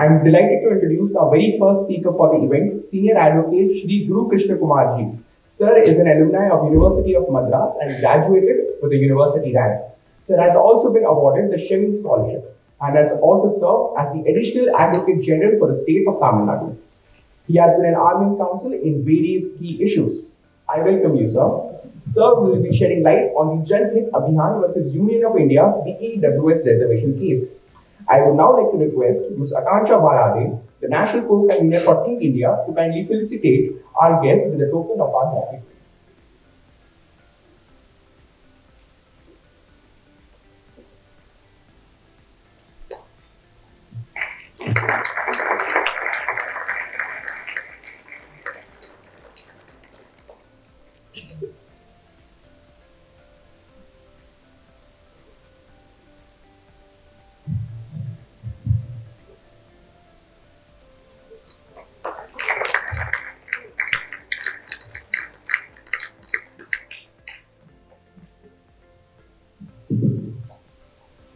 I'm delighted to introduce our very first speaker for the event, Senior Advocate Shri Gurukrishna Kumar ji. Sir is an alumni of University of Madras and graduated with a university rank. Sir has also been awarded the Shevin Scholarship and has also served as the Additional Advocate General for the state of Tamil Nadu. He has been an Army Counsel in various key issues. I welcome you, sir. Sir will be shedding light on the Jan Hit Abhiyan versus Union of India, the EWS reservation case. I would now like to request Ms. Akansha Barade, the National Co-Convener for Think India, to kindly felicitate our guest with a token of our gratitude.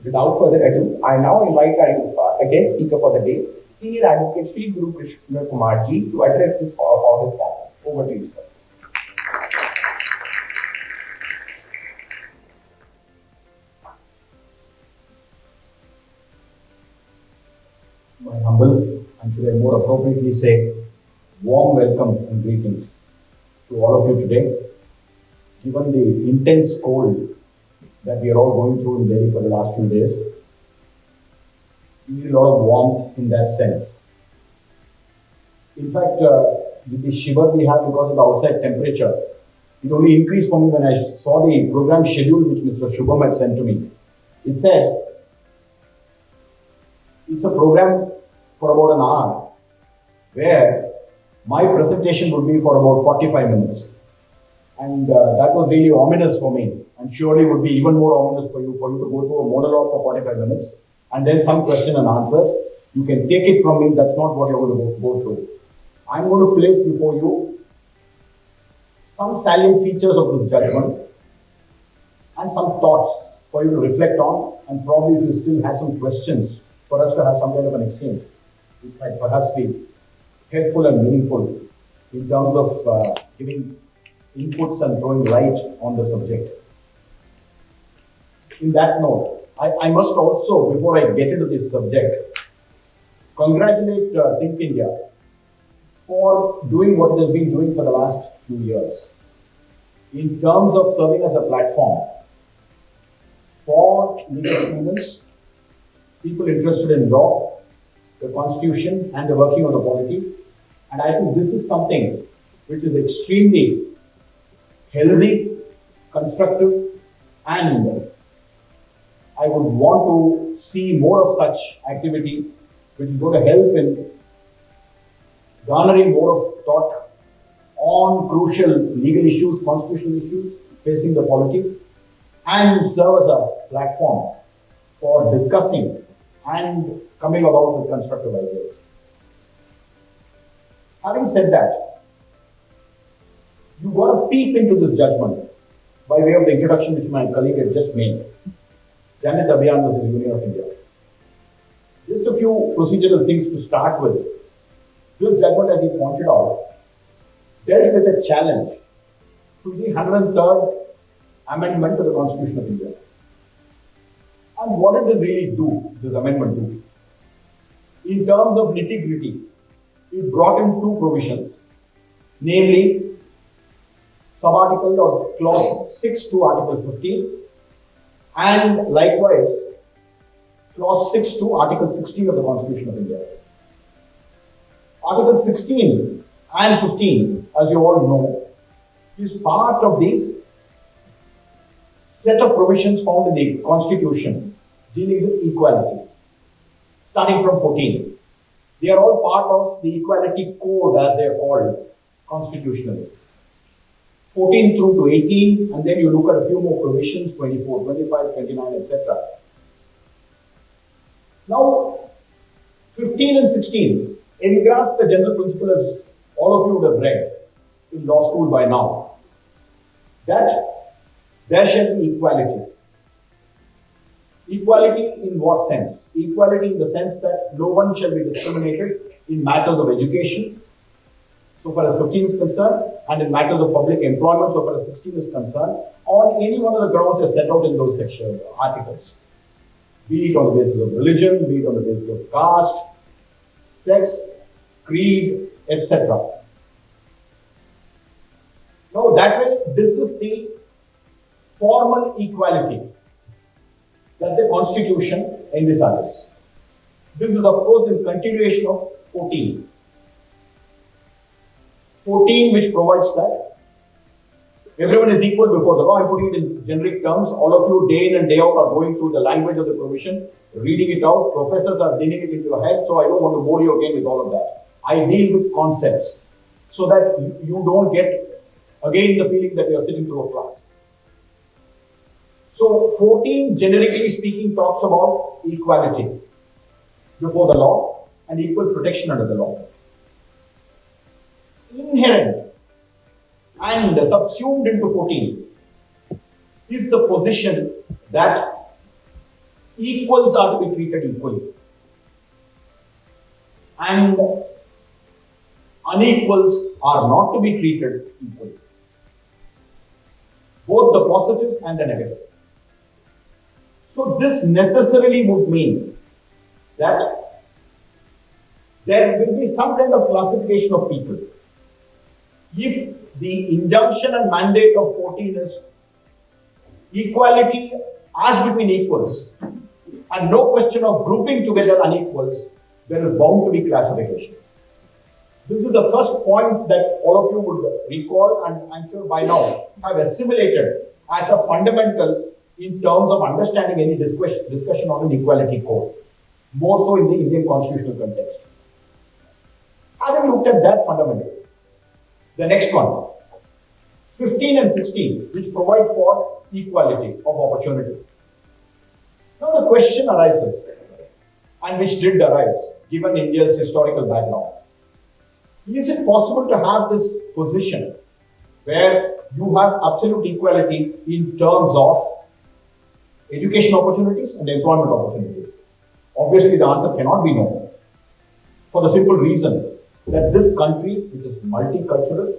Without further ado, I now invite our guest speaker for the day, Senior Advocate Shri Gurukrishna Kumar ji, to address this August gathering. Over to you, sir. My humble, and should I more appropriately say, warm welcome and greetings to all of you today. Given the intense cold that we are all going through in Delhi for the last few days, we need a lot of warmth in that sense. In fact, with the shiver we have because of the outside temperature, it only increased for me when I saw the program schedule which Mr. Shubham had sent to me. It said, it's a program for about an hour, where my presentation would be for about 45 minutes. And that was really ominous for me, and surely would be even more ominous for you to go through a monologue for 45 minutes, and then some question and answers. You can take it from me, that's not what you're going to go through. I'm going to place before you some salient features of this judgment, and some thoughts for you to reflect on, and probably if you still have some questions, for us to have some kind of an exchange, which might perhaps be helpful and meaningful in terms of giving inputs and throwing light on the subject. In that note, I must also, before I get into this subject, congratulate Think India for doing what it has been doing for the last few years in terms of serving as a platform for legal students, people interested in law, the constitution, and the working of the polity. And I think this is something which is extremely healthy, constructive, and I would want to see more of such activity, which is going to help in garnering more of thought on crucial legal issues, constitutional issues facing the polity, and serve as a platform for discussing and coming about with constructive ideas. Having said that, you got a peep into this judgment by way of the introduction which my colleague had just made. Jan Hit Abhiyan versus Union of India. Just a few procedural things to start with. This judgment, as he pointed out, dealt with a challenge to the 103rd Amendment to the Constitution of India. And what did this really do, this amendment do? In terms of nitty-gritty, it brought in two provisions, namely sub-article or clause 6 to article 15, and likewise clause 6 to article 16 of the Constitution of India. Article 16 and 15, as you all know, is part of the set of provisions found in the Constitution dealing with equality, starting from 14. They are all part of the Equality Code, as they are called constitutionally. 14 through to 18, and then you look at a few more provisions, 24, 25, 29, etc. Now, 15 and 16 engraft the general principle, as all of you would have read in law school by now, that there shall be equality Equality in what sense? Equality in the sense that no one shall be discriminated in matters of education, so far as 15 is concerned, and in matters of public employment, so far as 16 is concerned, on any one of the grounds as set out in those section articles. Be it on the basis of religion, be it on the basis of caste, sex, creed, etc. Now, that way, this is the formal equality that the Constitution envisages. This is, of course, in continuation of 14. 14, which provides that everyone is equal before the law. I'm putting it in generic terms. All of you, day in and day out, are going through the language of the provision, reading it out. Professors are digging it into your head, so I don't want to bore you again with all of that. I deal with concepts so that you don't get again the feeling that you are sitting through a class. So 14, generically speaking, talks about equality before the law and equal protection under the law. Inherent and subsumed into 14 is the position that equals are to be treated equally and unequals are not to be treated equally. Both the positive and the negative. So this necessarily would mean that there will be some kind of classification of people. If the injunction and mandate of 14 is equality as between equals and no question of grouping together unequals, there is bound to be classification. This is the first point that all of you would recall and I'm sure by now have assimilated as a fundamental in terms of understanding any discussion on an equality code, more so in the Indian constitutional context. Having looked at that fundamental, the next one, 15 and 16, which provide for equality of opportunity. Now the question arises, and which did arise, given India's historical background. Is it possible to have this position where you have absolute equality in terms of education opportunities and employment opportunities? Obviously, the answer cannot be no, for the simple reason that this country, which is multicultural,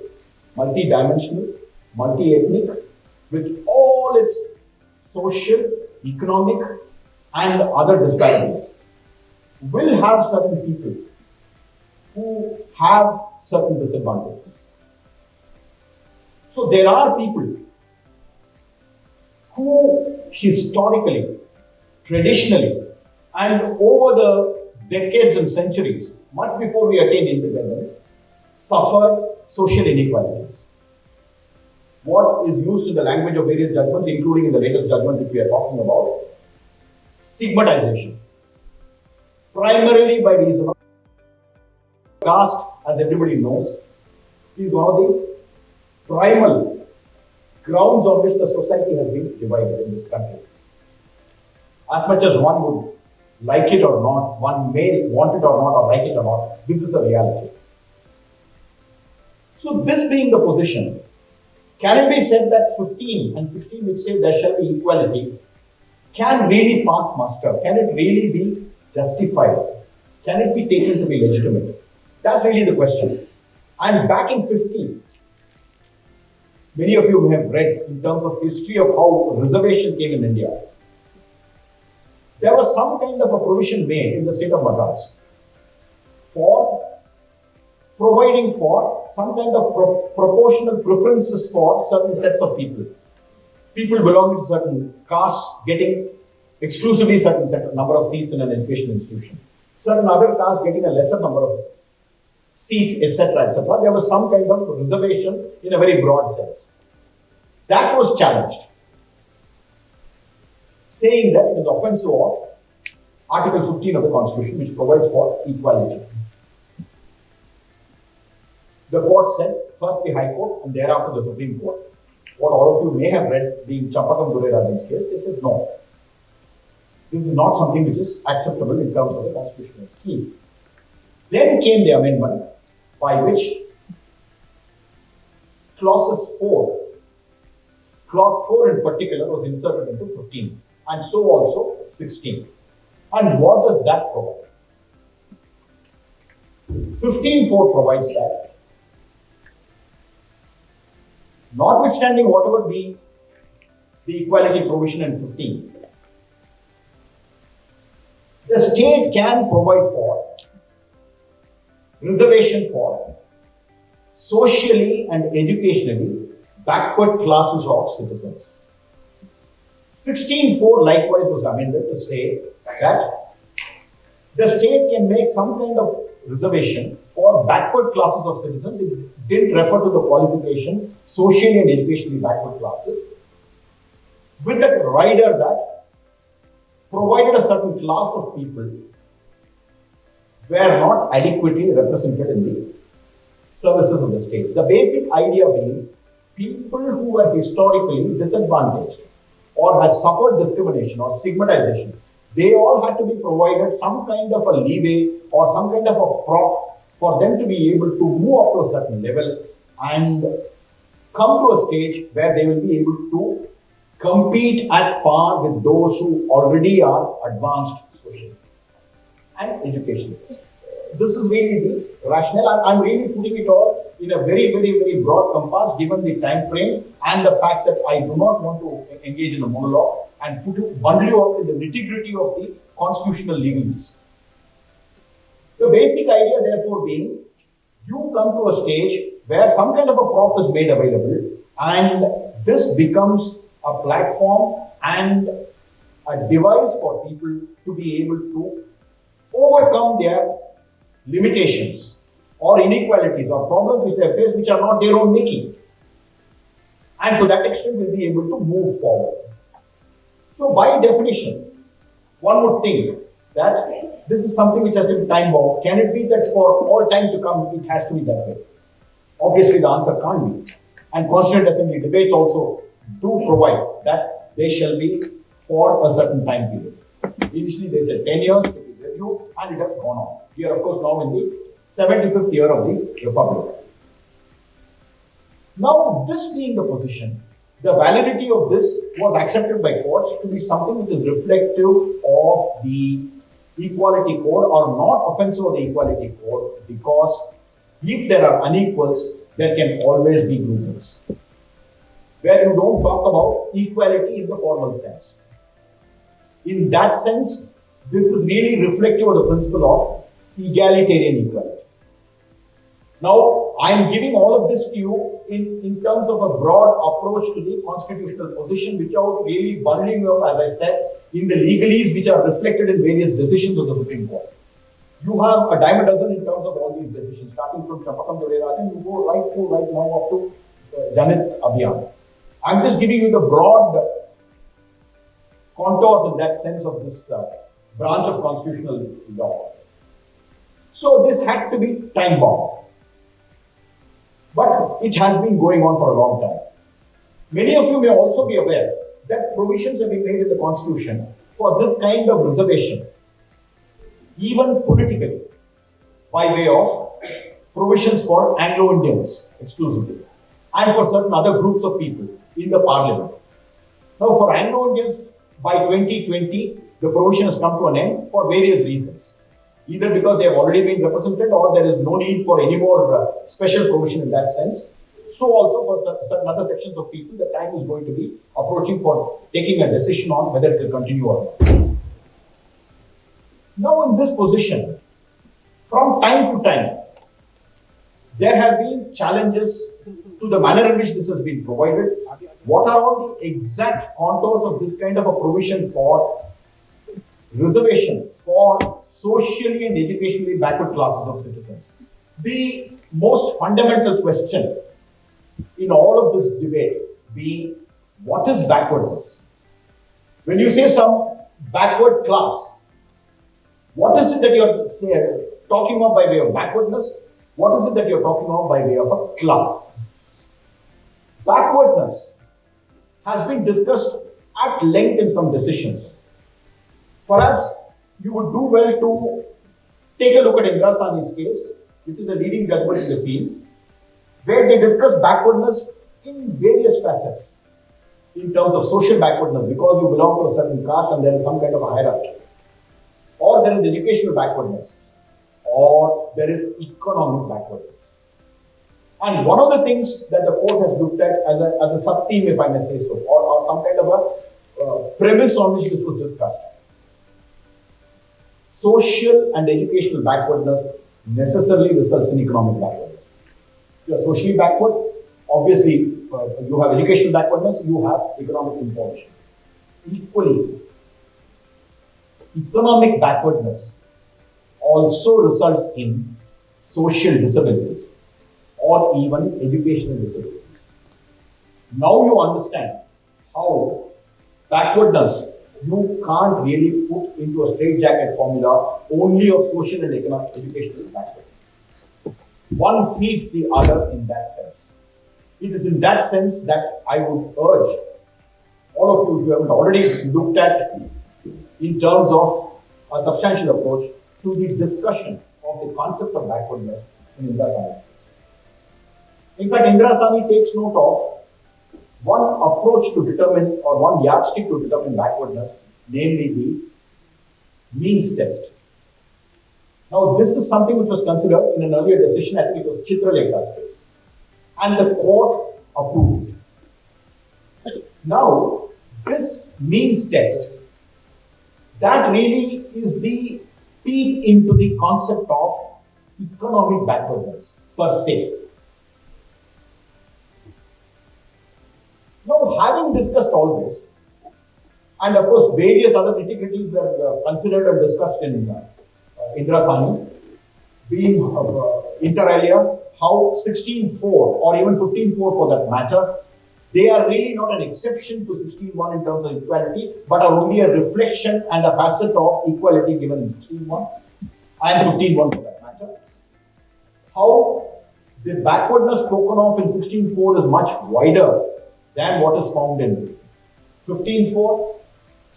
multidimensional, multi-ethnic, with all its social, economic, and other disparities, will have certain people who have certain disadvantages. So there are people who historically, traditionally, and over the decades and centuries, much before we attained independence, suffered social inequalities. What is used in the language of various judgments, including in the latest judgment which we are talking about, stigmatization. Primarily by reason of caste, as everybody knows, is one of the primal grounds on which the society has been divided in this country. As much as one would like it or not, one may want it or not, or like it or not, this is a reality. So this being the position, can it be said that 15 and 16, which say there shall be equality, can really pass muster? Can it really be justified? Can it be taken to be legitimate? That's really the question. And back in 15, many of you may have read in terms of history of how reservation came in India. There was some kind of a provision made in the state of Madras for providing for some kind of proportional preferences for certain sets of people. People belonging to certain castes getting exclusively certain number of seats in an education institution. Certain other castes getting a lesser number of seats, etc., etc. There was some kind of reservation in a very broad sense. That was challenged, saying that it is offensive of Article 15 of the Constitution, which provides for equality. The court said, first the High Court and thereafter the Supreme Court, what all of you may have read, being Champakam Durerajan's case, they said no. This is not something which is acceptable in terms of the constitutional scheme. Then came the amendment by which clause 4 in particular was inserted into 15, and so also 16. And what does that provide? 15.4 provides that, notwithstanding whatever be the equality provision in 15, the state can provide for reservation for socially and educationally backward classes of citizens. 16.4 likewise was amended to say that the state can make some kind of reservation for backward classes of citizens. It didn't refer to the qualification socially and educationally backward classes, with a rider that provided a certain class of people were not adequately represented in the services of the state. The basic idea being people who were historically disadvantaged or had suffered discrimination or stigmatization, they all had to be provided some kind of a leeway or some kind of a prop for them to be able to move up to a certain level and come to a stage where they will be able to compete at par with those who already are advanced socially and educationally. This is really the rationale. I'm really putting it all in a very, very, very broad compass given the time frame and the fact that I do not want to engage in a monologue and bundle you up in the nitty-gritty of the constitutional legalese. The basic idea therefore being, you come to a stage where some kind of a prop is made available and this becomes a platform and a device for people to be able to overcome their limitations or inequalities or problems which they face which are not their own making. And to that extent will be able to move forward. So by definition, one would think that this is something which has to be time bound. Can it be that for all time to come it has to be that way? Obviously the answer can't be. And Constituent Assembly debates also do provide that they shall be for a certain time period. Initially they said 10 years to be reviewed and it has gone on. We are of course now in the 75th year of the Republic. Now this being the position, the validity of this was accepted by courts to be something which is reflective of the Equality Code or not offensive of the Equality Code, because if there are unequals, there can always be groupings. Where you don't talk about equality in the formal sense. In that sense, this is really reflective of the principle of egalitarian equality. Now, I am giving all of this to you in terms of a broad approach to the constitutional position without really bundling up, as I said, in the legalese which are reflected in various decisions of the Supreme Court. You have a dime a dozen in terms of all these decisions, starting from Shapakam Doderajan, you go right now up to Janit Abhiyan. I'm just giving you the broad contours in that sense of this branch of constitutional law. So this had to be time bound. But it has been going on for a long time. Many of you may also be aware that provisions have been made in the Constitution for this kind of reservation, even politically, by way of provisions for Anglo-Indians exclusively, and for certain other groups of people in the Parliament. Now, for Anglo-Indians, by 2020, the provision has come to an end for various reasons. Either because they have already been represented or there is no need for any more special provision in that sense. So also for certain other sections of people, the time is going to be approaching for taking a decision on whether it will continue or not. Now in this position, from time to time, there have been challenges to the manner in which this has been provided. What are all the exact contours of this kind of a provision for reservation for socially and educationally backward classes of citizens? The most fundamental question in all of this debate being, what is backwardness? When you say some backward class, what is it that you're talking about by way of backwardness? What is it that you're talking about by way of a class? Backwardness has been discussed at length in some decisions. Perhaps you would do well to take a look at Indra Sani's case, which is a leading judgment in the field, where they discuss backwardness in various facets. in terms of social backwardness because you belong to a certain caste and there is some kind of a hierarchy, or there is educational backwardness, or there is economic backwardness. And one of the things that the court has looked at as a sub-theme, if I may say so, or some kind of a premise on which this was discussed. Social and educational backwardness necessarily results in economic backwardness. If you are socially backward, obviously you have educational backwardness, you have economic impoverishment. Equally, economic backwardness also results in social disabilities or even educational disabilities. Now you understand how backwardness you can't really put into a straitjacket formula only of social and economic educational backwardness. One feeds the other in that sense. It is in that sense that I would urge all of you, if you haven't already looked at in terms of a substantial approach to the discussion of the concept of backwardness in Indira Sani. In fact, Indira Sani takes note of one approach to determine, or one yardstick to determine backwardness, namely the means test. Now, this is something which was considered in an earlier decision, I think it was Chitralekha's case, and the court approved it. Now, this means test, that really is the peek into the concept of economic backwardness per se. Now, having discussed all this, and of course various other nitty-gritties were considered and discussed in Indira Sani, being inter alia, how 16.4 or even 15.4 for that matter, they are really not an exception to 16.1 in terms of equality, but are only a reflection and a facet of equality given in 16.1 and 15.1 for that matter. How the backwardness spoken of in 16.4 is much wider than what is found in 15.4,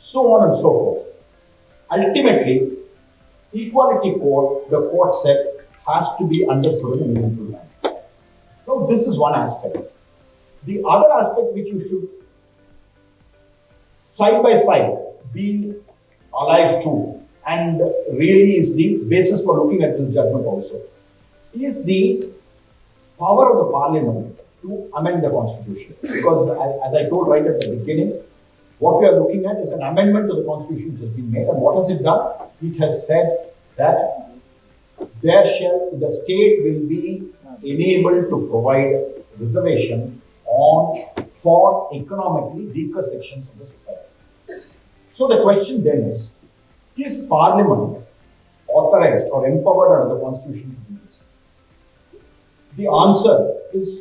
so on and so forth. Ultimately, equality court, the court said, has to be understood in a meaningful manner. So this is one aspect. The other aspect which you should side by side be alive to, and really is the basis for looking at this judgment also, is the power of the Parliament to amend the Constitution. Because as I told right at the beginning, what we are looking at is an amendment to the Constitution which has been made. And what has it done? It has said that the state will be enabled to provide reservation for economically weaker sections of the society. So the question then is Parliament authorized or empowered under the Constitution to do this? The answer is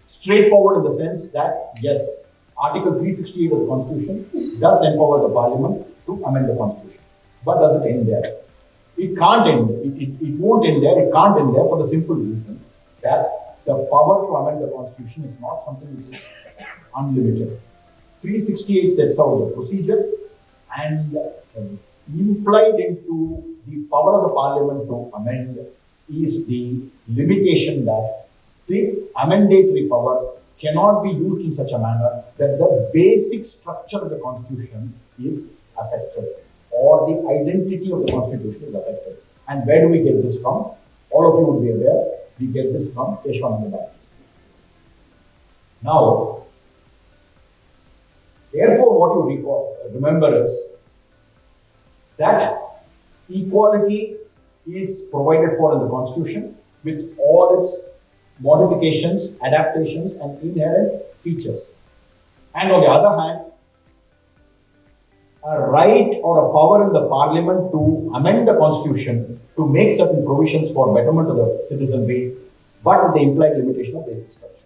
straightforward in the sense that yes, Article 368 of the Constitution does empower the Parliament to amend the Constitution. But does it end there? It can't end there. It won't end there. It can't end there for the simple reason that the power to amend the Constitution is not something which is unlimited. 368 sets out the procedure, and implied into the power of the Parliament to amend is the limitation that the amendatory power cannot be used in such a manner that the basic structure of the Constitution is affected or the identity of the Constitution is affected. And where do we get this from? All of you would be aware, we get this from Keshwananda Baptist. Now, therefore, what you remember is that equality is provided for in the Constitution with all its modifications, adaptations, and inherent features. And on the other hand, a right or a power in the Parliament to amend the Constitution to make certain provisions for betterment of the citizenry, but with the implied limitation of basic structure.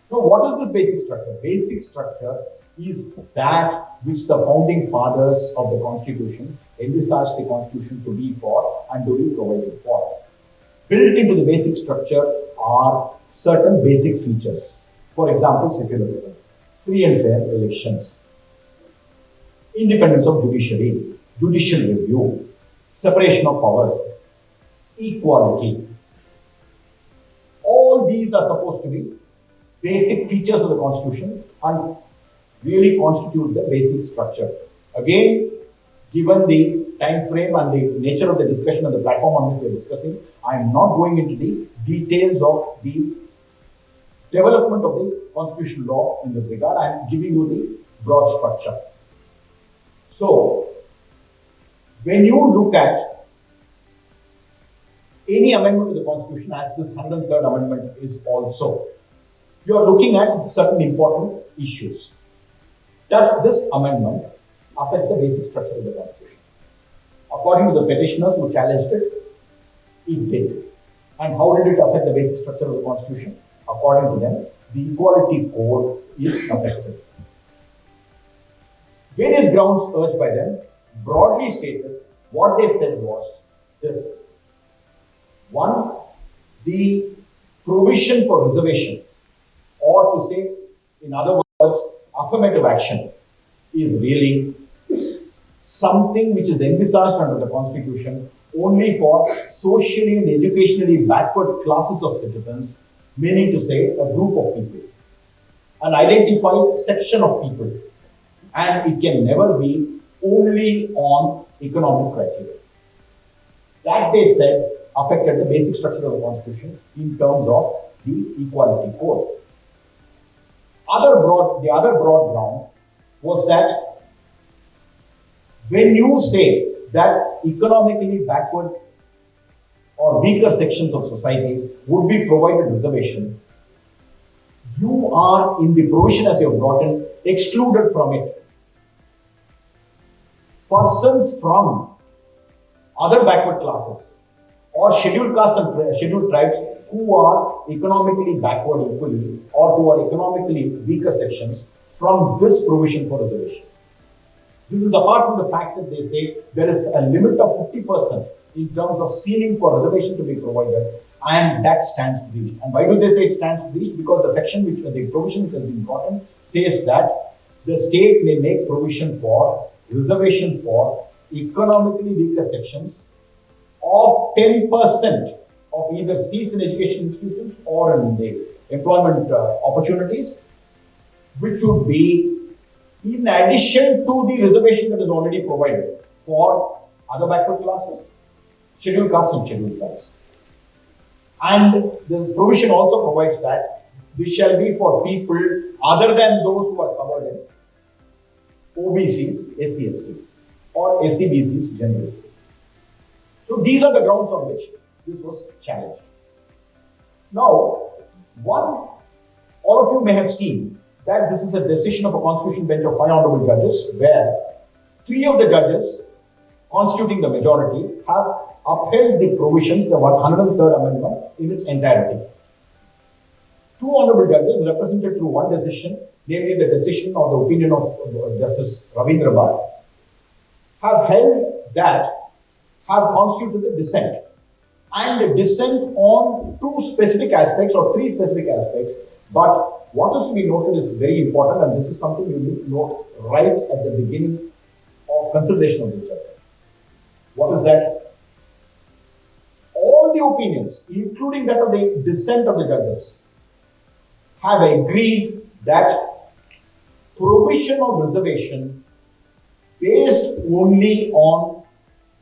So what is this basic structure? Basic structure is that which the founding fathers of the Constitution envisaged the Constitution to be for and to be provided for. Built into the basic structure are certain basic features. For example, secularism, free and fair elections, independence of judiciary, judicial review, separation of powers, equality. All these are supposed to be basic features of the Constitution, and really constitute the basic structure. Again, given the time frame and the nature of the discussion and the platform on which we are discussing, I am not going into the details of the development of the constitutional law in this regard. I am giving you the broad structure. So, when you look at any amendment to the Constitution, as this 103rd Amendment is also, you are looking at certain important issues. Does this amendment affect the basic structure of the Constitution? According to the petitioners who challenged it, it did. And how did it affect the basic structure of the Constitution? According to them, the Equality Code is affected. Various grounds urged by them, broadly stated, what they said was this. One, the provision for reservation, or to say, in other words, affirmative action, is really something which is envisaged under the Constitution only for socially and educationally backward classes of citizens, meaning to say a group of people, an identified section of people, and it can never be only on economic criteria. That, they said, affected the basic structure of the Constitution in terms of the Equality Code. The other broad ground was that when you say that economically backward or weaker sections of society would be provided reservation, you are, in the provision as you have brought in, excluded from it persons from other backward classes or scheduled castes and scheduled tribes who are economically backward equally or who are economically weaker sections from this provision for reservation. This is apart from the fact that they say there is a limit of 50% in terms of ceiling for reservation to be provided, and that stands to reach. And why do they say it stands to reach? Because the section which, the provision which has been brought in says that the state may make provision for reservation for economically weaker sections of 10% of either seats in education institutions or in the employment opportunities, which would be in addition to the reservation that is already provided for other backward classes, scheduled castes and scheduled tribes. And the provision also provides that this shall be for people other than those who are covered in OBCs, SC/STs, or SC/BCs generally. So these are the grounds on which this was challenged. Now, all of you may have seen that this is a decision of a constitutional bench of 5 honorable judges, where 3 of the judges, constituting the majority, have upheld the provisions, the 103rd Amendment, in its entirety. 2 honorable judges, represented through one decision, namely the decision or the opinion of Justice Ravindra Bhatt, have held that, have constituted the dissent. And dissent on 2 specific aspects or 3 specific aspects, but what is to be noted is very important, and this is something you need to note right at the beginning of consideration of this chapter. What is that? All the opinions, including that of the dissent of the judges, have agreed that provision of reservation based only on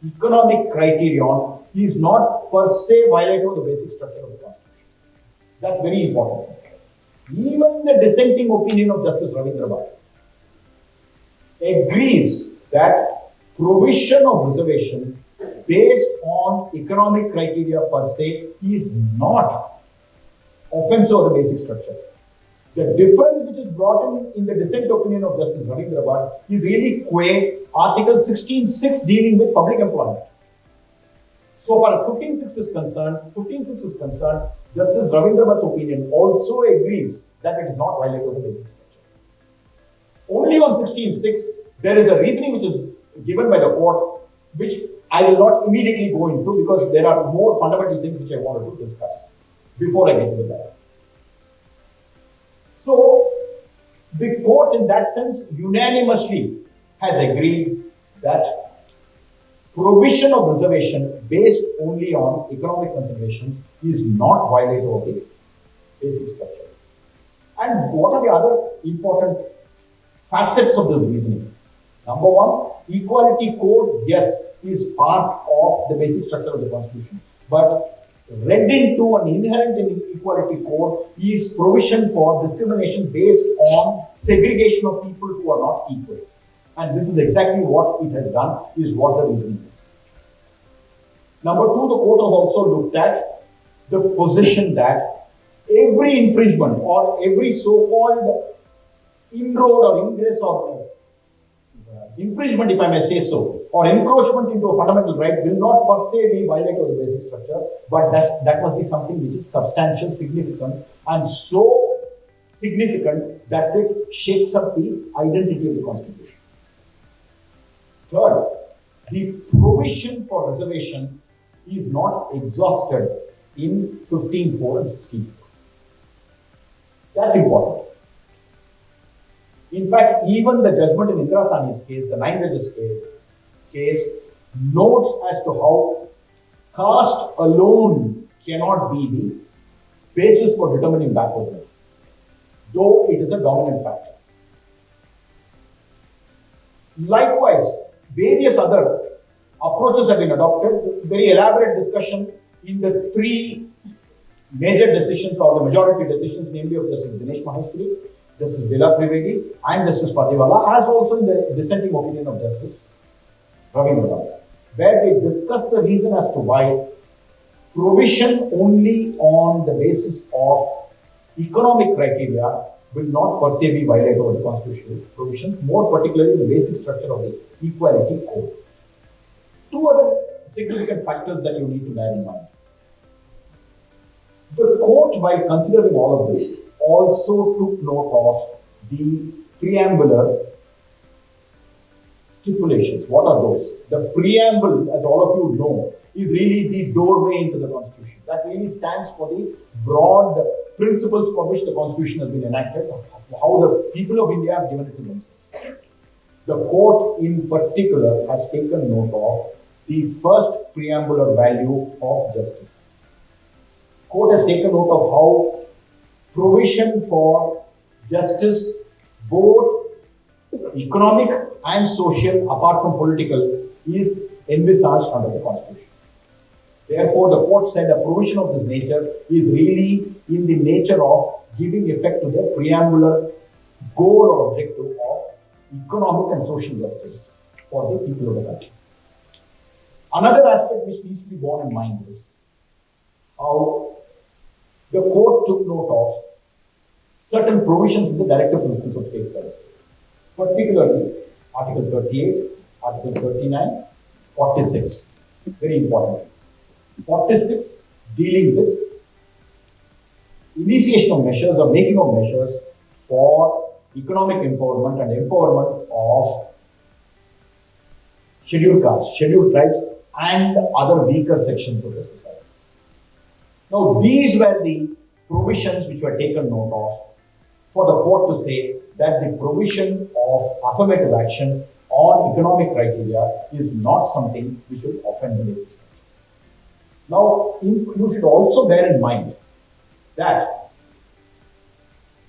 economic criterion is not per se violative of the basic structure of the Constitution. That's very important. Even the dissenting opinion of Justice Ravindra Bhatt agrees that provision of reservation based on economic criteria per se is not offensive of the basic structure. The difference which is brought in the dissent opinion of Justice Ravindra Bhatt is really Article 16(6) dealing with public employment. So far as 15(6) is concerned, Justice Ravindra Bhatt's opinion also agrees that it is not violative of the basic structure. Only on 16(6) there is a reasoning which is given by the court, which I will not immediately go into because there are more fundamental things which I wanted to discuss before I get to that. So, the court in that sense unanimously has agreed that provision of reservation based only on economic considerations is not violative of the basic structure. And what are the other important facets of this reasoning. Number one, equality code, yes, is part of the basic structure of the Constitution. But read into and inherent in equality code is provision for discrimination based on segregation of people who are not equals. And this is exactly what it has done, is what the reasoning is. Number two, the court has also looked at the position that every infringement or every so-called inroad or ingress or infringement, if I may say so, or encroachment into a fundamental right will not per se be violated of the basic structure, but that must be something which is substantial, significant, and so significant that it shakes up the identity of the Constitution. Third, the provision for reservation is not exhausted in 15.4 and 16.4. That's important. In fact, even the judgment in Indira Sahni's case, the 9 judges case, notes as to how caste alone cannot be the basis for determining backwardness, though it is a dominant factor. Likewise, various other approaches have been adopted. Very elaborate discussion in the 3 major decisions or the majority decisions, namely of Justice Dinesh Maheshwari, Justice Vela Trivedi, and Justice Patiwala, as also in the dissenting opinion of Justice Ravi Madhav, where they discuss the reason as to why provision only on the basis of economic criteria will not per se be violated over the constitutional provisions, more particularly the basic structure of the equality code. 2 other significant factors that you need to bear in mind. The court, while considering all of this, also took note of the preambular stipulations. What are those? The preamble, as all of you know, is really the doorway into the Constitution. That really stands for the broad principles for which the Constitution has been enacted, how the people of India have given it to themselves. The court in particular has taken note of the first preambular value of justice. Court has taken note of how provision for justice, both economic and social, apart from political, is envisaged under the Constitution. Therefore, the court said a provision of this nature is really in the nature of giving effect to the preambular goal or objective of economic and social justice for the people of the country. Another aspect which needs to be borne in mind is how the court took note of certain provisions in the directive principles of state policy, particularly Article 38, Article 39, 46. Very important. 46 dealing with initiation of measures or making of measures for economic empowerment and empowerment of scheduled castes, scheduled tribes, and other weaker sections of the society. Now, these were the provisions which were taken note of for the court to say that the provision of affirmative action on economic criteria is not something which will offend the legislature. Now, you should also bear in mind that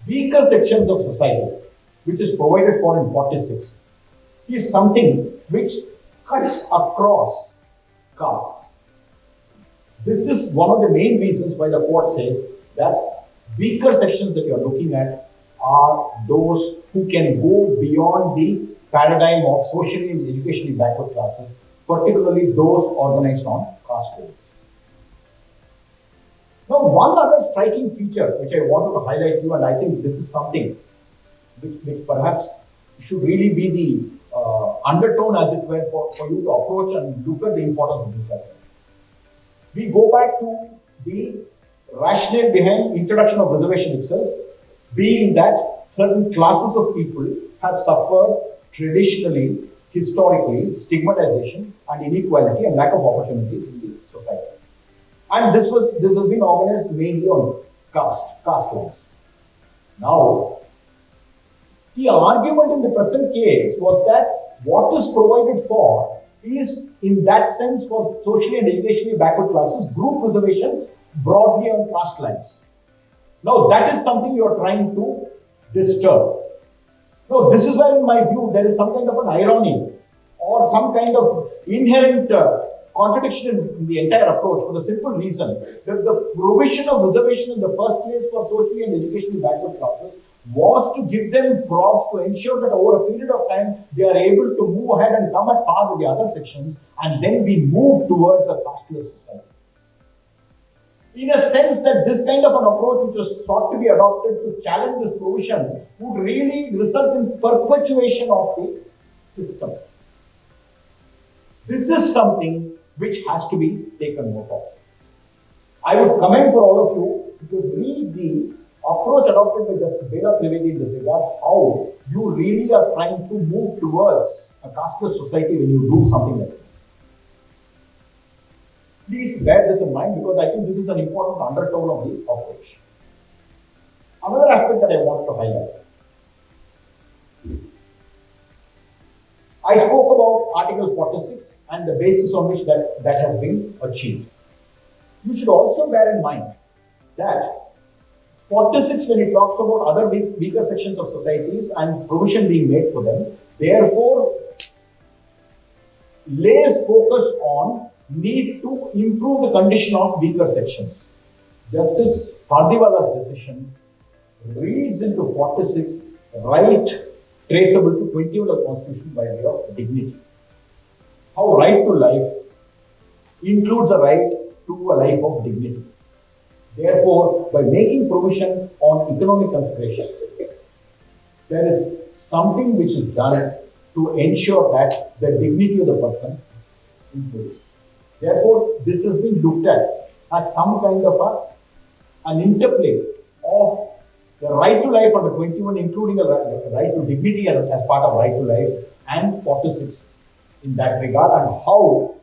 weaker sections of society, which is provided for in 46, is something which cuts across castes. This is one of the main reasons why the court says that weaker sections that you are looking at are those who can go beyond the paradigm of socially and educationally backward classes, particularly those organized on caste codes. Now, one other striking feature which I wanted to highlight to you, and I think this is something which perhaps should really be the undertone, as it were, for you to approach and look at the importance of this matter. We go back to the rationale behind introduction of reservation itself, being that certain classes of people have suffered traditionally, historically, stigmatization and inequality and lack of opportunities in the society. And this has been organized mainly on caste lines. Now, the argument in the present case was that what is provided for is, in that sense, for socially and educationally backward classes, group reservation broadly on caste lines. Now, that is something you are trying to disturb. No, this is where, in my view, there is some kind of an irony or some kind of inherent contradiction in the entire approach, for the simple reason that the provision of reservation in the first place for socially and educationally backward classes was to give them props to ensure that over a period of time they are able to move ahead and come at par with the other sections, and then we move towards a casteless society. In a sense that this kind of an approach which was sought to be adopted to challenge this provision would really result in perpetuation of the system. This is something which has to be taken note of. I would commend for all of you to read the approach adopted by Justice Bela Trivedi in this regard, how you really are trying to move towards a casteless society when you do something like this. Please bear this in mind, because I think this is an important undertone of the approach. Another aspect that I want to highlight. I spoke about Article 46 and the basis on which that has been achieved. You should also bear in mind that 46, when it talks about other weaker sections of societies and provision being made for them, therefore lays focus on need to improve the condition of weaker sections. Justice Pardiwala's decision reads into 46 right traceable to 21 of the Constitution by way of dignity. How right to life includes a right to a life of dignity. Therefore, by making provision on economic considerations, there is something which is done to ensure that the dignity of the person improves. Therefore, this has been looked at as some kind of an interplay of the right to life under 21, including a right to dignity as part of right to life, and 46 in that regard, and how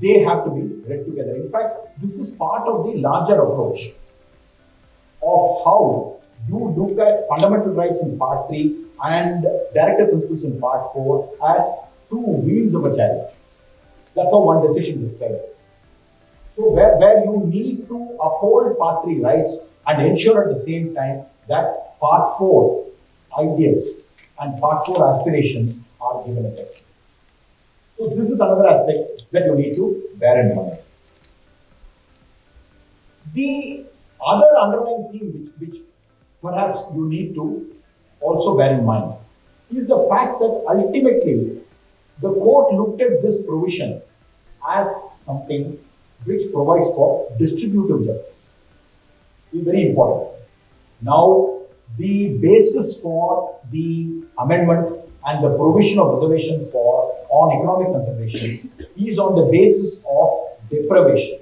they have to be read together. In fact, this is part of the larger approach of how you look at fundamental rights in Part 3 and directive principles in Part 4 as two wheels of a chariot. That's how one decision describes it. So where you need to uphold Part 3 rights and ensure at the same time that Part 4 ideals and Part 4 aspirations are given effect. So this is another aspect that you need to bear in mind. The other underlying theme which perhaps you need to also bear in mind is the fact that ultimately the court looked at this provision as something which provides for distributive justice. It's very important. Now, the basis for the amendment and the provision of reservation on economic considerations is on the basis of deprivation,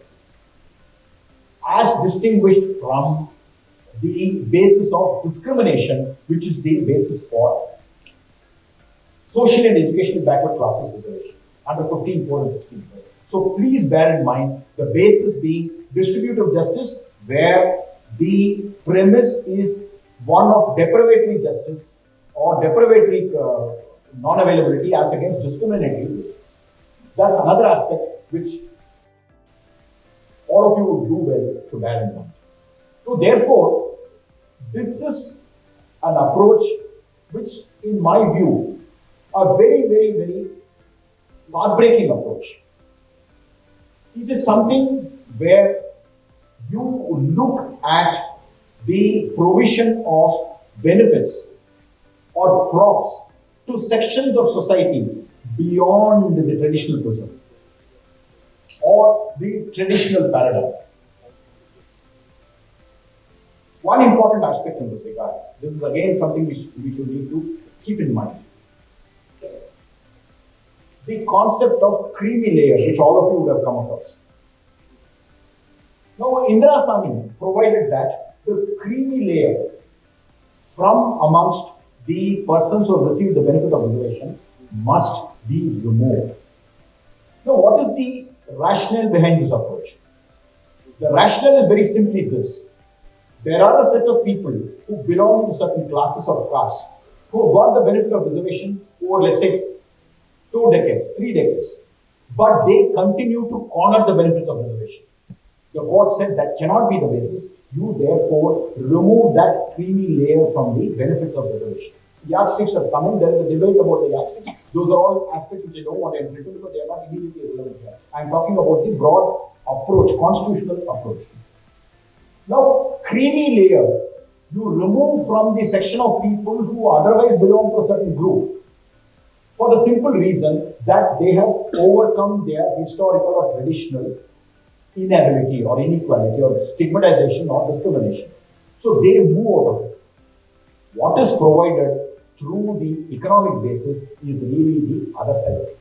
as distinguished from the basis of discrimination, which is the basis for social and educational backward classes reservation under 15.4 and 16.4. So please bear in mind the basis being distributive justice, where the premise is one of deprivatory justice or deprivatory non-availability as against discriminatory basis. That's another aspect which all of you would do well to bear in mind. So therefore, this is an approach which, in my view, a very, very, very path-breaking approach. It is something where you look at the provision of benefits or props to sections of society beyond the traditional prison or the traditional paradigm. One important aspect in this regard, this is again something which you need to keep in mind. The concept of creamy layers, which all of you would have come across. Now, Indira Sami provided that the creamy layer from amongst the persons who have received the benefit of reservation must be removed. Now, what is the rationale behind this approach? The rationale is very simply this. There are a set of people who belong to certain classes or castes who have got the benefit of reservation over, let's say, 2 decades, 3 decades, but they continue to corner the benefits of reservation. The court said that cannot be the basis. You therefore remove that creamy layer from the benefits of reservation. yardsticks have come in. There is a debate about the yardsticks. Those are all aspects which I don't want to enter into because they are not immediately relevant here. I'm talking about the broad approach, constitutional approach. Now, creamy layer, you remove from the section of people who otherwise belong to a certain group for the simple reason that they have overcome their historical or traditional inability or inequality or stigmatization or discrimination. So they move out of it. What is provided through the economic basis is really the other side of things.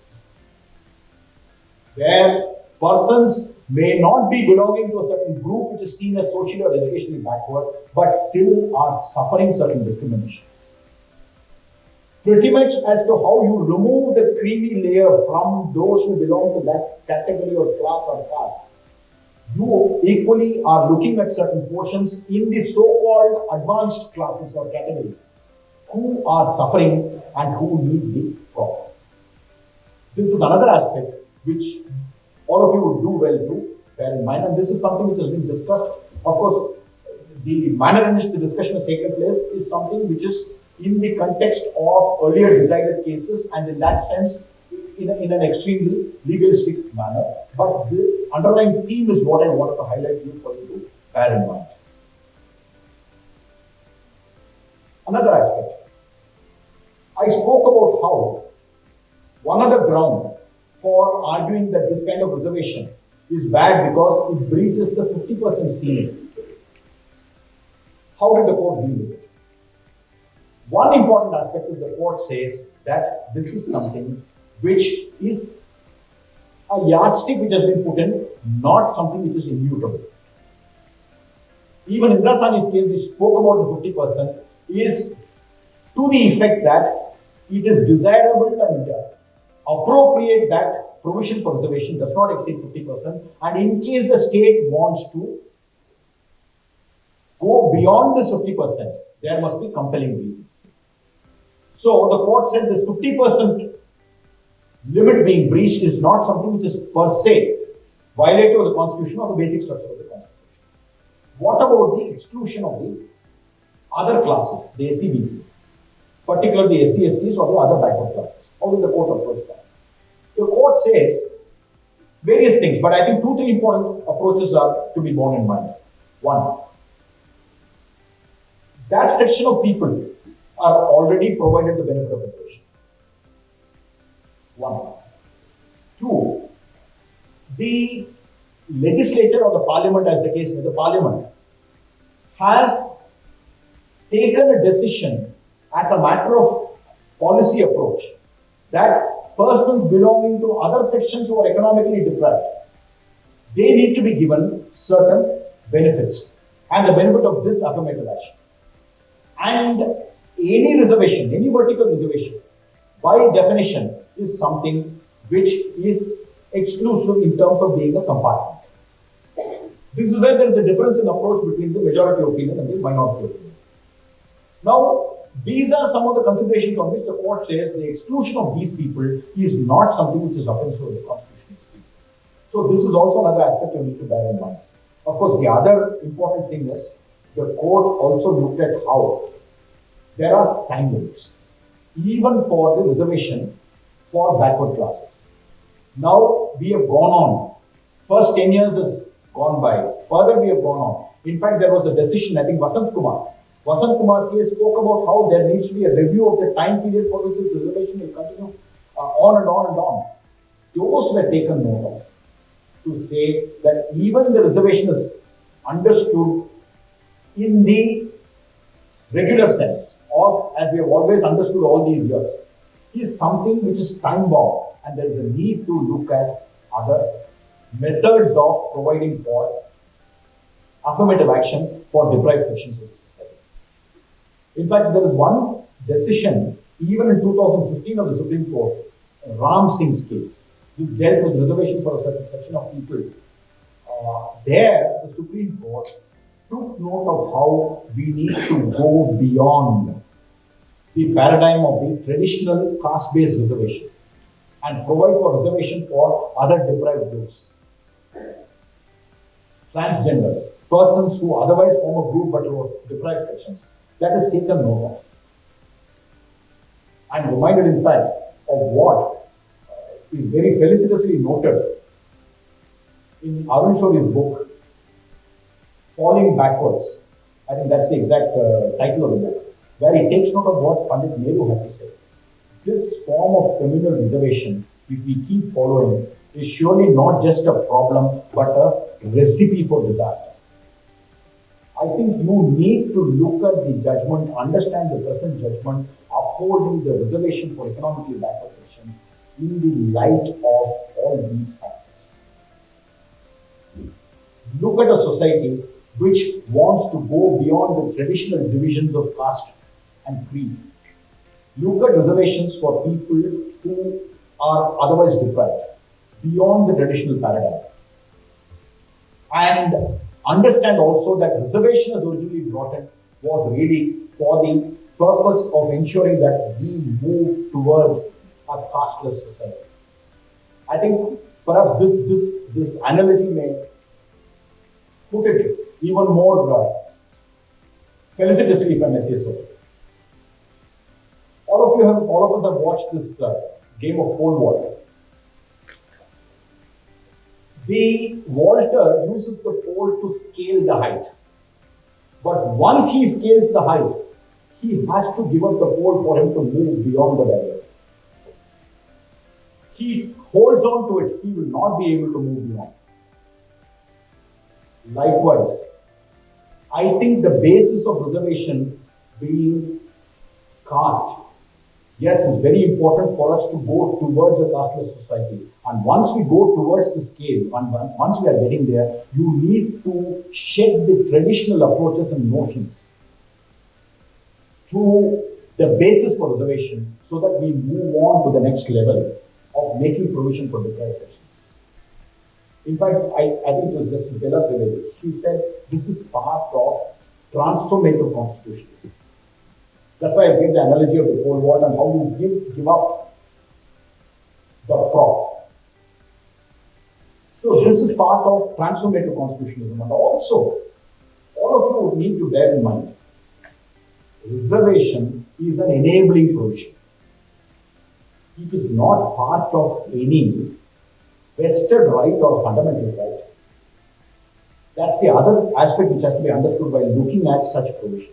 Where persons may not be belonging to a certain group which is seen as socially or educationally backward, but still are suffering certain discrimination. Pretty much as to how you remove the creamy layer from those who belong to that category or class or caste, you equally are looking at certain portions in the so-called advanced classes or categories who are suffering and who need the profit. This is another aspect which all of you would do well to bear in mind, and this is something which has been discussed. Of course, the manner in which the discussion has taken place is something which is in the context of earlier decided cases, and in that sense, in an extremely legalistic manner. But the underlying theme is what I wanted to highlight you for you to bear in mind. Another aspect. I spoke about how one other ground for arguing that this kind of reservation is bad because it breaches the 50% ceiling. How did the court deal with it? One important aspect is the court says that this is something which is a yardstick which has been put in, not something which is immutable. Even Indra Sani's case, which spoke about the 50%, is to the effect that it is desirable and appropriate that provision for reservation does not exceed 50%, and in case the state wants to go beyond this 50%, there must be compelling reasons. So the court said this 50% limit being breached is not something which is per se violative of the Constitution or the basic structure of the Constitution. What about the exclusion of the other classes, the SCBCs, particularly the SC/STs or the other backward classes? How will the court approach that? The court says various things, but I think 2-3 important approaches are to be borne in mind. One, that section of people are already provided the benefit of reservation. 1. 2, the legislature or the parliament, as the case may be, the parliament has taken a decision as a matter of policy approach that persons belonging to other sections who are economically deprived, they need to be given certain benefits and the benefit of this affirmative action. And any reservation, any vertical reservation, by definition, is something which is exclusive in terms of being a compartment. This is where there is a difference in approach between the majority opinion and the minority opinion. Now, these are some of the considerations on which the court says the exclusion of these people is not something which is offensive to the Constitution. So this is also another aspect you need to bear in mind. Of course, the other important thing is the court also looked at how there are time limits, even for the reservation for backward classes. Now we have gone on. First 10 years has gone by. Further we have gone on. In fact, there was a decision, I think Vasant Kumar's case spoke about how there needs to be a review of the time period for which this reservation will continue on and on and on. Those were taken note of to say that even the reservation is understood in the regular sense, or as we have always understood all these years, is something which is time-bound, and there is a need to look at other methods of providing for affirmative action for deprived sections of society. In fact, there is one decision, even in 2015 of the Supreme Court, Ram Singh's case, which dealt with reservation for a certain section of people. There, the Supreme Court took note of how we need to go beyond the paradigm of the traditional caste-based reservation and provide for reservation for other deprived groups. Transgenders, persons who otherwise form a group but who are deprived sections. That is taken note of. I'm reminded, in fact, of what is very felicitously noted in Arun Shori's book, Falling Backwards. I think that's the exact title of the book, where he takes note of what Pandit Nehru had to say. This form of communal reservation, if we keep following, is surely not just a problem, but a recipe for disaster. I think you need to look at the judgment, understand the present judgment, upholding the reservation for economically backward sections in the light of all these factors. Look at a society which wants to go beyond the traditional divisions of caste and creed. Look at reservations for people who are otherwise deprived, beyond the traditional paradigm. And understand also that reservation as originally brought in was really for the purpose of ensuring that we move towards a casteless society. I think perhaps this analogy may put it even more felicitously, if I may say so. All of us have watched this game of pole vault. The vaulter uses the pole to scale the height. But once he scales the height, he has to give up the pole for him to move beyond the barrier. He holds on to it, he will not be able to move beyond. Likewise, I think the basis of reservation being caste, yes, is very important for us to go towards a casteless society. And once we go towards the scale, and once we are getting there, you need to shed the traditional approaches and notions to the basis for reservation so that we move on to the next level of making provision for deprived sections. In fact, I think it was Justice Bella Trivedi. She said this is part of transformative constitutionalism. That's why I gave the analogy of the pole vault and how you give up the prop. So this is part of transformative constitutionalism. And also, all of you would need to bear in mind, reservation is an enabling provision. It is not part of any vested right or fundamental right. That's the other aspect which has to be understood by looking at such provision.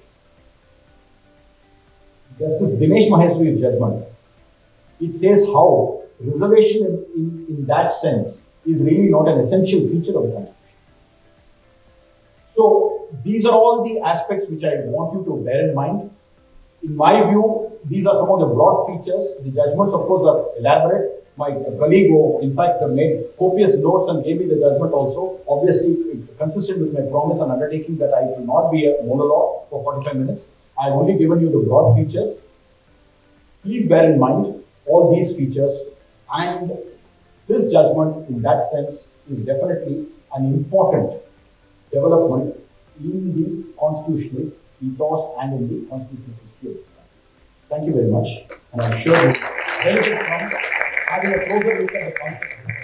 Justice Dinesh Maheshwari's judgment, it says how reservation in that sense is really not an essential feature of the Constitution. So these are all the aspects which I want you to bear in mind. In my view, these are some of the broad features. The judgments, of course, are elaborate. My colleague, who in fact made copious notes and gave me the judgment also, obviously consistent with my promise and undertaking that I will not be a monologue for 45 minutes. I've only given you the broad features. Please bear in mind all these features, and this judgment in that sense is definitely an important development in the constitutional ethos and in the constitutional history of this country. Thank you very much, and I'm sure you benefit from having a closer look at the constitution.